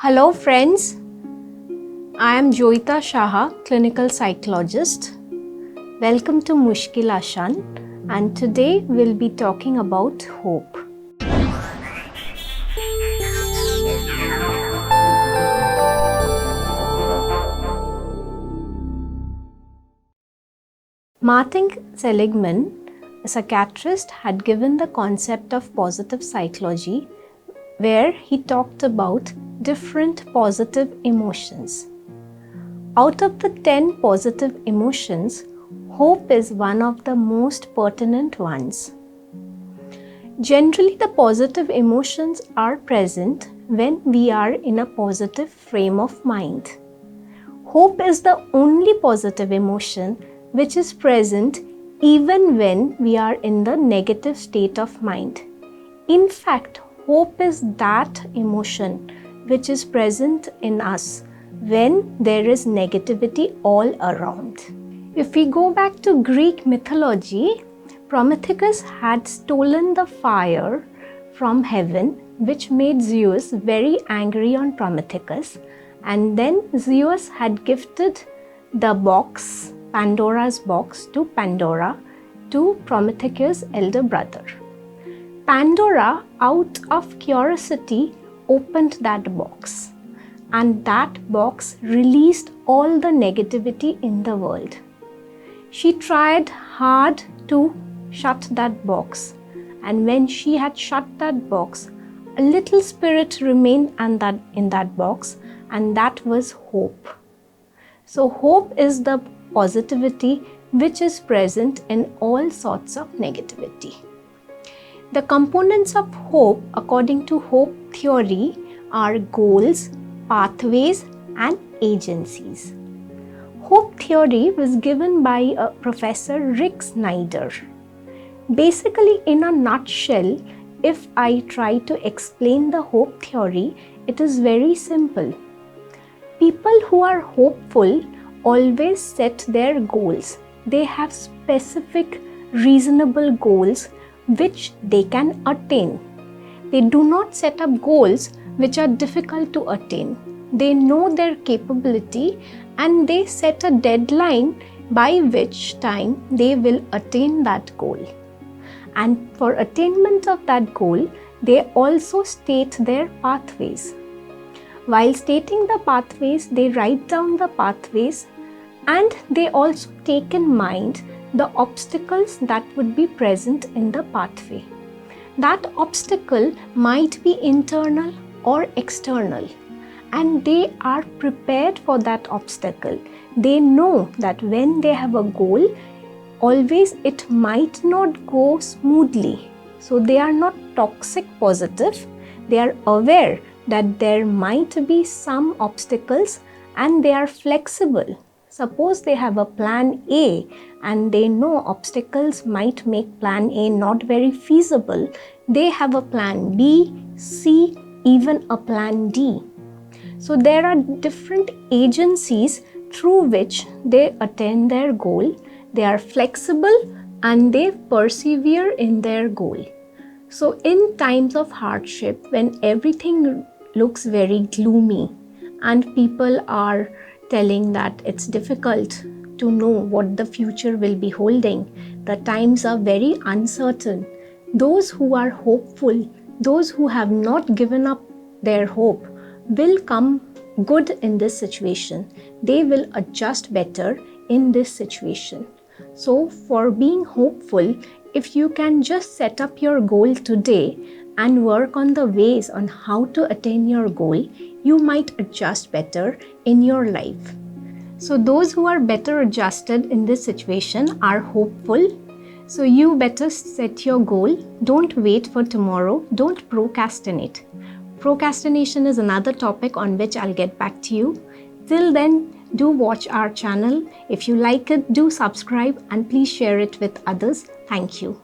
Hello friends, I am Joita Shaha, clinical psychologist. Welcome to Mushkil Ashan, and today we'll be talking about hope. Martin Seligman, a psychiatrist, had given the concept of positive psychology where he talked about different positive emotions. Out of the 10 positive emotions, hope is one of the most pertinent ones. Generally, the positive emotions are present when we are in a positive frame of mind. Hope is the only positive emotion which is present even when we are in the negative state of mind. In fact, hope is that emotion which is present in us when there is negativity all around. If we go back to Greek mythology, Prometheus had stolen the fire from heaven, which made Zeus very angry on Prometheus, and then Zeus had gifted the box, Pandora's box, to Pandora, to Prometheus' elder brother. Pandora, out of curiosity, opened that box, and that box released all the negativity in the world. She tried hard to shut that box, and when she had shut that box, a little spirit remained in that box, and that was hope. So hope is the positivity which is present in all sorts of negativity. The components of hope, according to hope theory, are goals, pathways, and agencies. Hope theory was given by Professor Rick Snyder. Basically, in a nutshell, if I try to explain the hope theory, it is very simple. People who are hopeful always set their goals. They have specific, reasonable goals which they can attain. They do not set up goals which are difficult to attain. They know their capability and they set a deadline by which time they will attain that goal. And for attainment of that goal, they also state their pathways. While stating the pathways, they write down the pathways and they also take in mind the obstacles that would be present in the pathway. That obstacle might be internal or external, and they are prepared for that obstacle. They know that when they have a goal, always it might not go smoothly. So they are not toxic positive. They are aware that there might be some obstacles and they are flexible. Suppose they have a plan A and they know obstacles might make plan A not very feasible. They have a plan B, C, even a plan D. So there are different agencies through which they attain their goal. They are flexible and they persevere in their goal. So in times of hardship, when everything looks very gloomy and people are telling that it's difficult to know what the future will be holding, the times are very uncertain. Those who are hopeful, those who have not given up their hope, will come good in this situation. They will adjust better in this situation. So for being hopeful, if you can just set up your goal today and work on the ways on how to attain your goal, you might adjust better in your life. So those who are better adjusted in this situation are hopeful. So you better set your goal. Don't wait for tomorrow. Don't procrastinate. Procrastination is another topic on which I'll get back to you. Till then, do watch our channel. If you like it, do subscribe and please share it with others. Thank you.